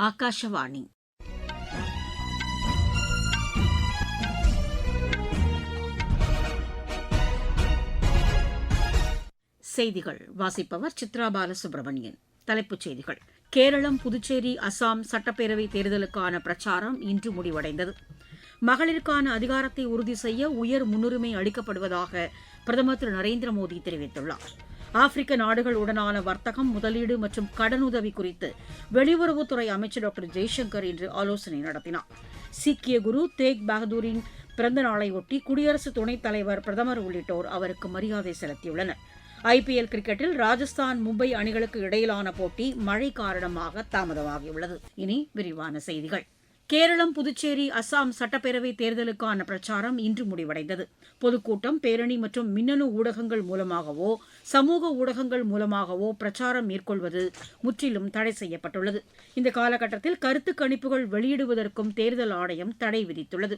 ஆகாஷவாணி. செய்திகள் வாசிப்பவர் சித்ரா பாலசுப்ரமணியன். தலைப்புச் செய்திகள்: கேரளம், புதுச்சேரி, அசாம் சட்டப்பேரவைத் தேர்தலுக்கான பிரச்சாரம் இன்று முடிவடைந்தது. மகளிருக்கான அதிகாரத்தை உறுதி செய்ய உயர் முன்னுரிமை அளிக்கப்படுவதாக பிரதமர் திரு நரேந்திர மோடி தெரிவித்துள்ளார். ஆப்பிரிக்க நாடுகளுடனான வர்த்தகம், முதலீடு மற்றும் கடனுதவி குறித்து வெளியுறவுத்துறை அமைச்சர் டாக்டர் ஜெய்சங்கர் இன்று ஆலோசனை நடத்தினார். சீக்கிய குரு தேக் பகதூரின் பிறந்த நாளையொட்டி குடியரசு துணைத் தலைவர், பிரதமர் உள்ளிட்டோர் அவருக்கு மரியாதை செலுத்தியுள்ளனர். ஐபிஎல் கிரிக்கெட்டில் ராஜஸ்தான், மும்பை அணிகளுக்கு இடையிலான போட்டி மழை காரணமாக தாமதமாகியுள்ளது. இனி விரிவான செய்திகள். கேரளம், புதுச்சேரி, அசாம் சட்டப்பேரவைத் தேர்தலுக்கான பிரச்சாரம் இன்று முடிவடைந்தது. பொதுக்கூட்டம், பேரணி மற்றும் மின்னணு ஊடகங்கள் மூலமாகவோ சமூக ஊடகங்கள் மூலமாகவோ பிரச்சாரம் மேற்கொள்வது முற்றிலும் தடை செய்யப்பட்டுள்ளது. இந்த காலகட்டத்தில் கருத்து கணிப்புகள் வெளியிடுவதற்கும் தேர்தல் ஆணையம் தடை விதித்துள்ளது.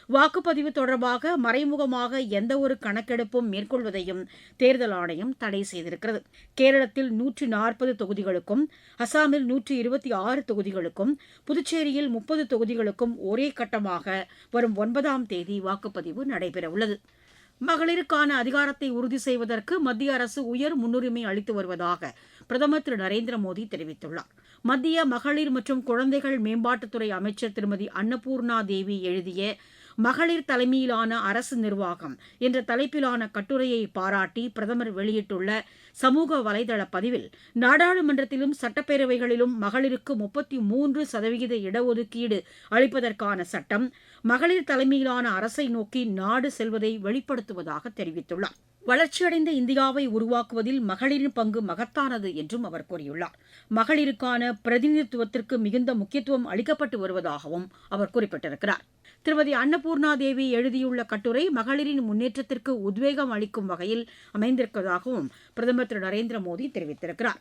வாக்குப்பதிவு தொடர்பாக மறைமுகமாக எந்தவொரு கணக்கெடுப்பும் மேற்கொள்வதையும் தேர்தல் ஆணையம் தடை செய்திருக்கிறது. கேரளத்தில் 140 தொகுதிகளுக்கும், அசாமில் 126 தொகுதிகளுக்கும், புதுச்சேரியில் 30 தொகுதிகளுக்கும் ஒரே கட்டமாக வரும் 9ஆம் தேதி வாக்குப்பதிவு நடைபெறவுள்ளது. மகளிருக்கான அதிகாரத்தை உறுதி செய்வதற்கு மத்திய அரசு உயர் முன்னுரிமை அளித்து வருவதாக பிரதமர் திரு நரேந்திர மோடி தெரிவித்துள்ளார். மத்திய மகளிர் மற்றும் குழந்தைகள் மேம்பாட்டுத்துறை அமைச்சர் திருமதி அன்னபூர்ணா தேவி எழுதிய மகளிர் தலைமையிலான அரசு நிர்வாகம் என்ற தலைப்பிலான கட்டுரையை பாராட்டி பிரதமர் வெளியிட்டுள்ள சமூக வலைதள பதிவில், நாடாளுமன்றத்திலும் சட்டப்பேரவைகளிலும் மகளிருக்கு 33% இடஒதுக்கீடு அளிப்பதற்கான சட்டம் மகளிர் தலைமையிலான அரசை நோக்கி நாடு செல்வதை வெளிப்படுத்துவதாக தெரிவித்துள்ளார். வளர்ச்சியடைந்த இந்தியாவை உருவாக்குவதில் மகளிரின் பங்கு மகத்தானது என்றும் அவர் கூறியுள்ளார். மகளிருக்கான பிரதிநிதித்துவத்திற்கு மிகுந்த முக்கியத்துவம் அளிக்கப்பட்டு வருவதாகவும் அவர் குறிப்பிட்டிருக்கிறார். திருமதி அன்னபூர்ணா தேவி எழுதியுள்ள கட்டுரை மகளிரின் முன்னேற்றத்திற்கு உத்வேகம் அளிக்கும் வகையில் அமைந்திருப்பதாகவும் பிரதமர் திரு நரேந்திர மோடி தெரிவித்திருக்கிறார்.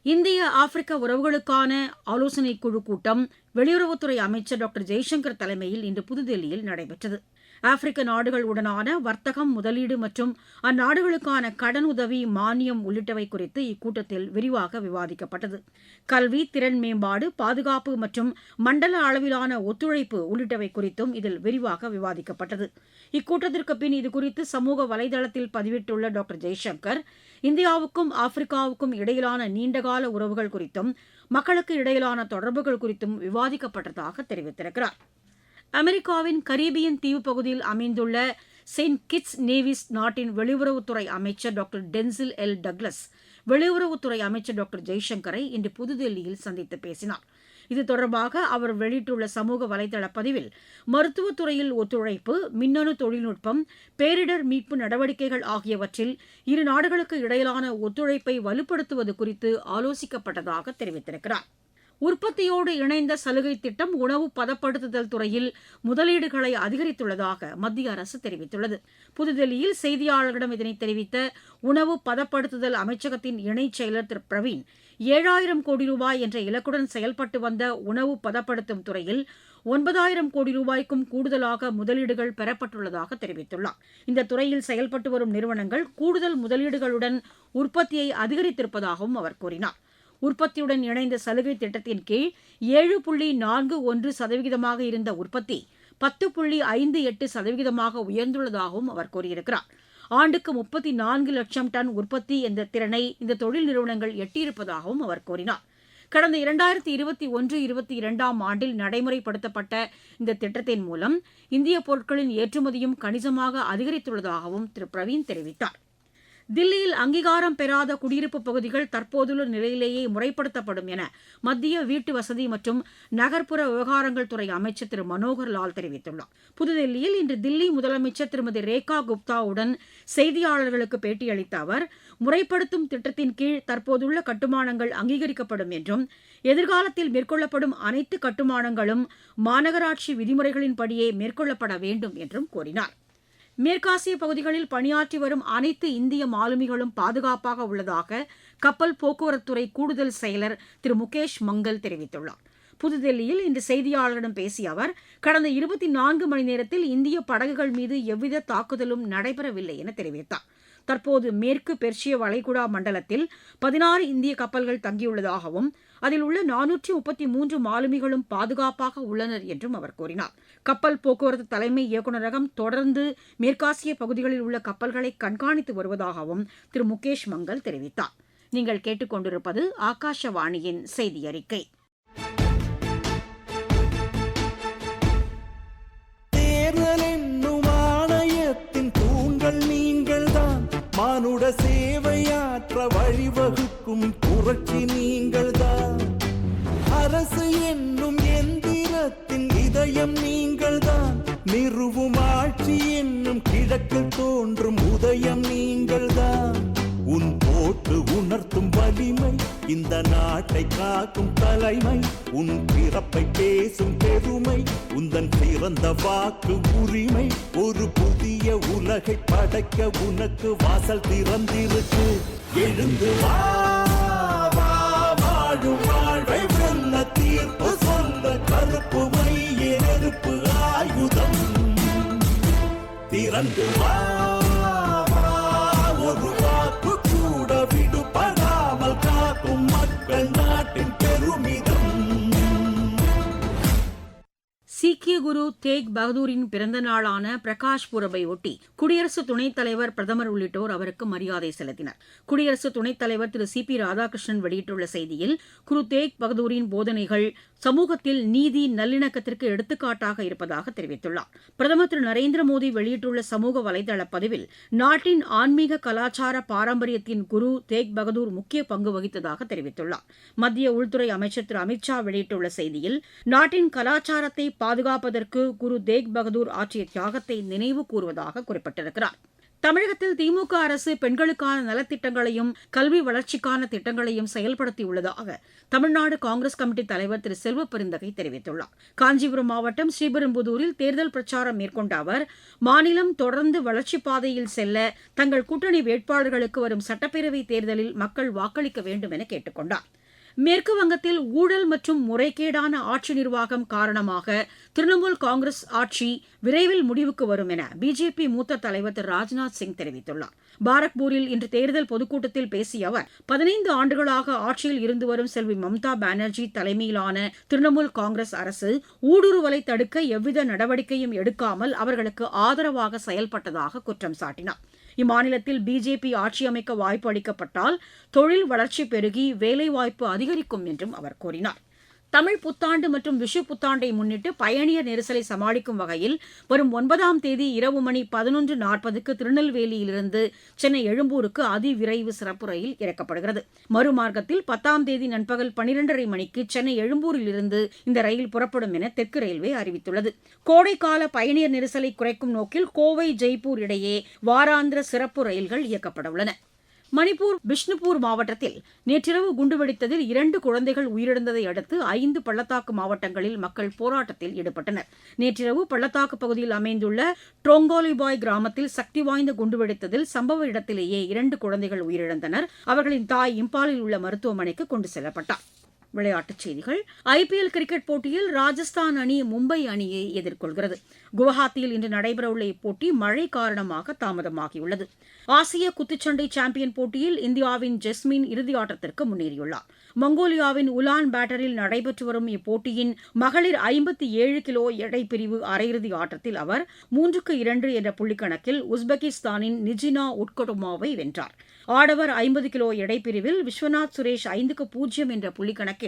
இந்திய ஆப்பிரிக்க உறவுகளுக்கான ஆலோசனைக் குழு கூட்டம் வெளியுறவுத்துறை அமைச்சர் டாக்டர் ஜெய்சங்கர் தலைமையில் இன்று புதுதில்லியில் நடைபெற்றது. ஆப்பிரிக்க நாடுகளுடனான வர்த்தகம், முதலீடு மற்றும் அந்நாடுகளுக்கான கடனுதவி, மானியம் உள்ளிட்டவை குறித்து இக்கூட்டத்தில் விரிவாக விவாதிக்கப்பட்டது. கல்வி, திறன் மேம்பாடு, பாதுகாப்பு மற்றும் மண்டல அளவிலான ஒத்துழைப்பு உள்ளிட்டவை குறித்தும் இதில் விரிவாக விவாதிக்கப்பட்டது. இக்கூட்டத்திற்கு பின் இதுகுறித்து சமூக வலைதளத்தில் பதிவிட்டுள்ள டாக்டர் ஜெய்சங்கர், இந்தியாவுக்கும் ஆப்பிரிக்காவுக்கும் இடையிலான நீண்டகால உறவுகள் குறித்தும் மக்களுக்கு இடையிலான தொடர்புகள் குறித்தும் விவாதிக்கப்பட்டதாக தெரிவித்திருக்கிறார். அமெரிக்காவின் கரீபியன் தீவு பகுதியில் அமைந்துள்ள செயின்ட் கிட்ஸ் நேவிஸ் நாட்டின் வெளியுறவுத்துறை அமைச்சர் டாக்டர் டென்சில் எல் டக்ளஸ் வெளியுறவுத்துறை அமைச்சர் டாக்டர் ஜெய்சங்கரை இன்று புதுதில்லியில் சந்தித்து பேசினார். இது தொடர்பாக அவர் வெளியிட்டுள்ள சமூக வலைதள பதிவில், மருத்துவத்துறையில் ஒத்துழைப்பு, மின்னணு தொழில்நுட்பம், பேரிடர் மீட்பு நடவடிக்கைகள் ஆகியவற்றில் இரு நாடுகளுக்கு இடையிலான ஒத்துழைப்பை வலுப்படுத்துவது குறித்து ஆலோசிக்கப்பட்டதாக தெரிவித்திருக்கிறார். உற்பத்தியோடு இணைந்த சலுகை திட்டம் உணவு பதப்படுத்துதல் துறையில் முதலீடுகளை அதிகரித்துள்ளதாக மத்திய அரசு தெரிவித்துள்ளது. புதுதில்லியில் செய்தியாளர்களிடம் இதனை தெரிவித்த உணவு பதப்படுத்துதல் அமைச்சகத்தின் இணைச் செயலர் திரு பிரவீன், 7000 கோடி ரூபாய் என்ற இலக்குடன் செயல்பட்டு வந்த உணவு பதப்படுத்தும் துறையில் 9000 கோடி ரூபாய்க்கும் கூடுதலாக முதலீடுகள் பெறப்பட்டுள்ளதாக தெரிவித்துள்ளார். இந்த துறையில் செயல்பட்டு வரும் நிறுவனங்கள் கூடுதல் முதலீடுகளுடன் உற்பத்தியை அதிகரித்திருப்பதாகவும் அவர் கூறினார். உற்பத்தியுடன் இணைந்த சலுகை திட்டத்தின் கீழ் 7.41% இருந்த உற்பத்தி 10.58% உயர்ந்துள்ளதாகவும் அவர் கூறியிருக்கிறார். ஆண்டுக்கு 34 லட்சம் டன் உற்பத்தி என்ற திறனை இந்த தொழில் நிறுவனங்கள் எட்டியிருப்பதாகவும் அவர் கூறினார். கடந்த 2021-22ஆம் ஆண்டில் நடைமுறைப்படுத்தப்பட்ட இந்த திட்டத்தின் மூலம் இந்திய பொருட்களின் ஏற்றுமதியும் கணிசமாக அதிகரித்துள்ளதாகவும் திரு பிரவீன் தெரிவித்தார். தில்லியில் அங்கீகாரம் பெறாத குடியிருப்பு பகுதிகள் தற்போதுள்ள நிலையிலேயே முறைப்படுத்தப்படும் என மத்திய வீட்டு வசதி மற்றும் நகர்ப்புற விவகாரங்கள் துறை அமைச்சர் திரு மனோகர் லால் தெரிவித்துள்ளார். புதுதில்லியில் இன்று தில்லி முதலமைச்சர் திருமதி ரேகா குப்தாவுடன் செய்தியாளர்களுக்கு பேட்டியளித்த அவர், முறைப்படுத்தும் திட்டத்தின் கீழ் தற்போதுள்ள கட்டுமானங்கள் அங்கீகரிக்கப்படும் என்றும், எதிர்காலத்தில் மேற்கொள்ளப்படும் அனைத்து கட்டுமானங்களும் மாநகராட்சி விதிமுறைகளின்படியே மேற்கொள்ளப்பட வேண்டும் என்றும் கூறினார். மேற்காசிய பகுதிகளில் பணியாற்றி வரும் அனைத்து இந்திய மாலுமிகளும் பாதுகாப்பாக உள்ளதாக கப்பல் போக்குவரத்துறை கூடுதல் செயலர் திரு முகேஷ் மங்கல் தெரிவித்துள்ளார். புதுதில்லியில் இன்று செய்தியாளர்களிடம் பேசிய அவர், கடந்த 24 மணி நேரத்தில் இந்திய படகுகள் மீது எவ்வித தாக்குதலும் நடைபெறவில்லை என தெரிவித்தார். தற்போது மேற்கு பெர்ஷிய வளைகுடா மண்டலத்தில் 16 இந்திய கப்பல்கள் தங்கியுள்ளதாகவும் அதில் உள்ள 433 மாலுமிகளும் பாதுகாப்பாக உள்ளனர் என்றும் அவர் கூறினார். கப்பல் போக்குவரத்து தலைமை இயக்குநரகம் தொடர்ந்து மேற்காசிய பகுதிகளில் உள்ள கப்பல்களை கண்காணித்து வருவதாகவும் திரு முகேஷ் மங்கல் தெரிவித்தார். நீங்கள் கேட்டுக்கொண்டிருப்பது ஆகாஷவாணியின் செய்தி அறிக்கை. மானுட சேவையாற்ற வழிவகுக்கும் புரட்சி நீங்கள்தான். அரசு என்னும் எந்திரத்தின் இதயம் நீங்கள்தான். நிறுவும் ஆட்சி என்னும் கிழக்கில் தோன்றும் உதயம் நீங்கள்தான். உன் போட்டு உணர்த்தும் வலிமை, இந்த நாட்டை காக்கும் தலைமை, உன் பிறப்பை பேசும் பெருமை, உந்தன் பிறந்த வாக்கு உரிமை. ஒரு புதிய உலகை படைக்க உனக்கு வாசல் திறந்திருக்கு. எழுந்து வா, வாழும் வாழ்வை வெல்ல தீர்ப்பு சொல்ல கருப்பு மைய நெருப்பு ஆயுதம். திறந்து வா, ஒரு வாக்கு கூட விடுபடாமல் காக்கும் மக்கள் நாட்டின் பெருமிதம். சீக்கிய குரு தேக் பகதூரின் பிறந்த நாளான பிரகாஷ் புரபை ஒட்டி குடியரசு துணைத் தலைவர், பிரதமர் உள்ளிட்டோர் அவருக்கு மரியாதை செலுத்தினர். குடியரசு துணைத் தலைவர் திரு சி பி ராதாகிருஷ்ணன் வெளியிட்டுள்ள செய்தியில், குரு தேக் பகதூரின் போதனைகள் சமூகத்தில் நீதி, நல்லிணக்கத்திற்கு எடுத்துக்காட்டாக இருப்பதாக தெரிவித்துள்ளார். பிரதமர் திரு நரேந்திர மோடி வெளியிட்டுள்ள சமூக வலைதள பதிவில், நாட்டின் ஆன்மீக கலாச்சார பாரம்பரியத்தின் குரு தேக் பகதூர் முக்கிய பங்கு வகித்ததாக தெரிவித்துள்ளார். மத்திய உள்துறை அமைச்சர் திரு அமித் ஷா வெளியிட்டுள்ள செய்தியில், நாட்டின் கலாச்சாரத்தை பாதுகாப்பதற்கு குரு தேக் பகதூர் ஆற்றிய தியாகத்தை நினைவு கூறுவதாக குறிப்பிட்டிருக்கிறார். தமிழகத்தில் திமுக அரசு பெண்களுக்கான நலத்திட்டங்களையும் கல்வி வளர்ச்சிக்கான திட்டங்களையும் செயல்படுத்தியுள்ளதாக தமிழ்நாடு காங்கிரஸ் கமிட்டி தலைவர் திரு செல்வ பெருந்தகை தெரிவித்துள்ளார். காஞ்சிபுரம் மாவட்டம் ஸ்ரீபெரும்புதூரில் தேர்தல் பிரச்சாரம் மேற்கொண்ட அவர், மாநிலம் தொடர்ந்து வளர்ச்சிப் பாதையில் செல்ல தங்கள் கூட்டணி வேட்பாளர்களுக்கு வரும் சட்டப்பேரவைத் தேர்தலில் மக்கள் வாக்களிக்க வேண்டும் என கேட்டுக் கொண்டார். மேற்கு வங்கத்தில் ஊழல் மற்றும் முறைகேடான ஆட்சி நிர்வாகம் காரணமாக திரிணாமுல் காங்கிரஸ் ஆட்சி விரைவில் முடிவுக்கு வரும் என பிஜேபி மூத்த தலைவர் திரு ராஜ்நாத் சிங் தெரிவித்துள்ளார். பாரக்பூரில் இன்று தேர்தல் பொதுக்கூட்டத்தில் பேசிய அவர், 15 ஆண்டுகளாக ஆட்சியில் இருந்து வரும் செல்வி மம்தா பானர்ஜி தலைமையிலான திரிணாமுல் காங்கிரஸ் அரசு ஊடுருவலை தடுக்க எவ்வித நடவடிக்கையும் எடுக்காமல் அவர்களுக்கு ஆதரவாக செயல்பட்டதாக குற்றம் சாட்டினார். இம்மாநிலத்தில் பிஜேபி ஆட்சி அமைக்க வாய்ப்பு அளிக்கப்பட்டால் தொழில் வளர்ச்சி பெருகி வேலைவாய்ப்பு அதிகரிக்கும் என்றும் அவர் கூறினார். தமிழ் புத்தாண்டு மற்றும் விஷு புத்தாண்டை முன்னிட்டு பயணியர் நெரிசலை சமாளிக்கும் வகையில் வரும் 9ஆம் தேதி இரவு மணி 11:40க்கு திருநெல்வேலியிலிருந்து சென்னை எழும்பூருக்கு அதிவிரைவு சிறப்பு ரயில் இயக்கப்படுகிறது. மறுமார்க்கத்தில் 10ஆம் தேதி நண்பகல் 12:30 மணிக்கு சென்னை எழும்பூரிலிருந்து இந்த ரயில் புறப்படும் என தெற்கு ரயில்வே அறிவித்துள்ளது. கோடைக்கால பயணியர் நெரிசலை குறைக்கும் நோக்கில் கோவை ஜெய்ப்பூர் இடையே வாராந்திர சிறப்பு ரயில்கள் இயக்கப்பட உள்ளன. மணிப்பூர் பிஷ்ணுபூர் மாவட்டத்தில் நேற்றிரவு குண்டுவெடித்ததில் 2 குழந்தைகள் உயிரிழந்ததை அடுத்து 5 பள்ளத்தாக்கு மாவட்டங்களில் மக்கள் போராட்டத்தில் ஈடுபட்டனர். நேற்றிரவு பள்ளத்தாக்கு பகுதியில் அமைந்துள்ள ட்ரோங்கோலிபாய் கிராமத்தில் சக்தி வாய்ந்த குண்டுவெடித்ததில் சம்பவ இடத்திலேயே 2 குழந்தைகள் உயிரிழந்தனர். அவர்களின் தாய் இம்பாலில் உள்ள மருத்துவமனைக்கு கொண்டு செல்லப்பட்டார். விளையாட்டுச் செய்திகள். ஐபிஎல் கிரிக்கெட் போட்டியில் ராஜஸ்தான் அணி மும்பை அணியை எதிர்கொள்கிறது. குவஹாத்தியில் இன்று நடைபெறவுள்ள இப்போட்டி மழை காரணமாக தாமதமாகியுள்ளது. ஆசிய குத்துச்சண்டை சாம்பியன் போட்டியில் இந்தியாவின் ஜெஸ்மின் இறுதியாட்டத்திற்கு முன்னேறியுள்ளார். மங்கோலியாவின் உலான் பேட்டரில் நடைபெற்று வரும் இப்போட்டியின் மகளிர் 57 கிலோ எடை பிரிவு அரையிறுதி ஆட்டத்தில் அவர் 3-2 என்ற புள்ளிக்கணக்கில் உஸ்பெகிஸ்தானின் நிஜினா உட்கொடுமாவை வென்றார். ஆடவர் 50 கிலோ எடை பிரிவில் விஸ்வநாத் சுரேஷ் 5-0 என்ற புள்ளிக்கணக்கில்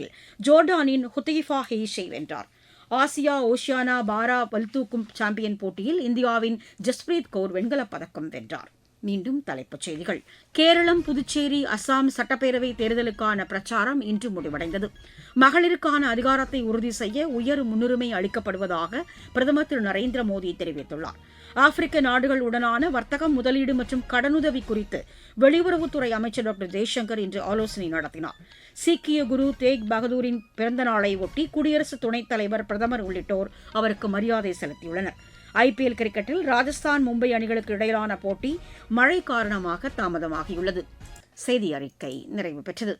ஜோர்டானின் ஹுதைஃபா ஹெய்ஷை வென்றார். ஆசியா ஓஷியானா பாரா பல்தூக்கும் சாம்பியன் போட்டியில் இந்தியாவின் ஜஸ்பிரீத் கவுர் வெண்கலப் பதக்கம் வென்றார். மீண்டும் தலைப்புச் செய்திகள். கேரளம், புதுச்சேரி, அசாம் சட்டப்பேரவை தேர்தலுக்கான பிரச்சாரம் இன்று முடிவடைந்தது. மகளிருக்கான அதிகாரத்தை உறுதி செய்ய உயர் முன்னுரிமை அளிக்கப்படுவதாக பிரதமர் திரு நரேந்திர மோடி தெரிவித்துள்ளார். ஆப்பிரிக்க நாடுகளுடனான வர்த்தகம், முதலீடு மற்றும் கடனுதவி குறித்து வெளியுறவுத்துறை அமைச்சர் டாக்டர் ஜெய்சங்கர் இன்று ஆலோசனை நடத்தினார். சீக்கிய குரு தேக் பகதூரின் பிறந்த நாளை ஒட்டி குடியரசு துணைத் தலைவர், பிரதமர் உள்ளிட்டோர் அவருக்கு மரியாதை செலுத்தியுள்ளனர். ஐபிஎல் கிரிக்கெட்டில் ராஜஸ்தான், மும்பை அணிகளுக்கு இடையிலான போட்டி மழை காரணமாக தாமதமாகியுள்ளது. செய்தி அறிக்கை நிறைவு பெற்றது.